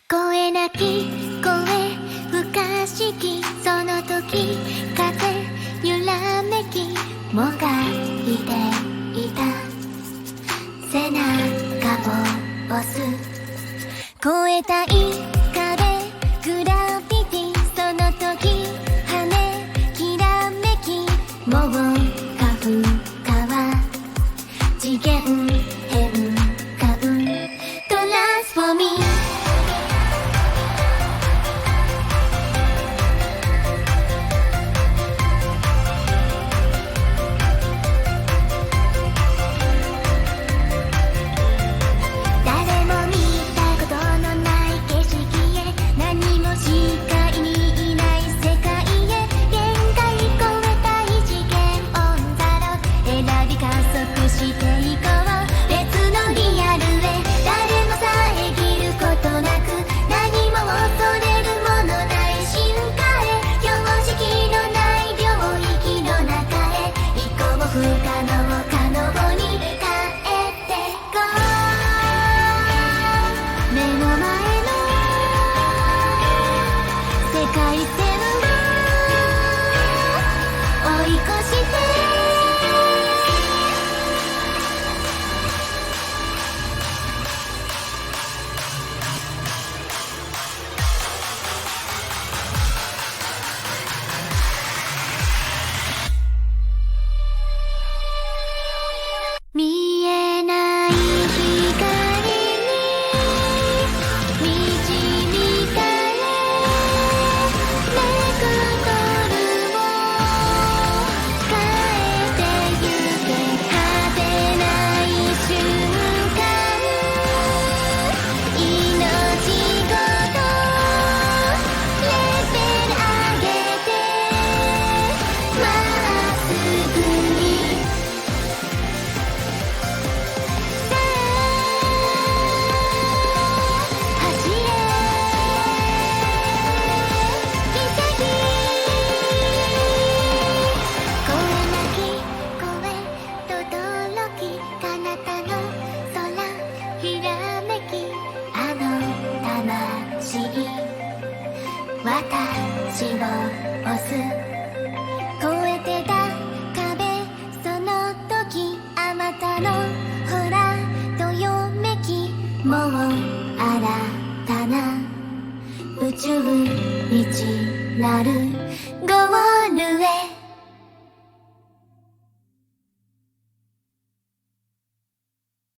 声なき声不可思議、その時風揺らめきもがいていた背中を押す、越えたい壁グラフィティ、その時羽きらめきもうかふかは次元変換トランスフォーミー、見えない光に導かれベクトルを変えてゆけ、果てない瞬間命ごとレベル上げてまっすぐに私を押す、越えてた壁、その時あまたのほらどよめき、もう新たな宇宙に散らるゴールへ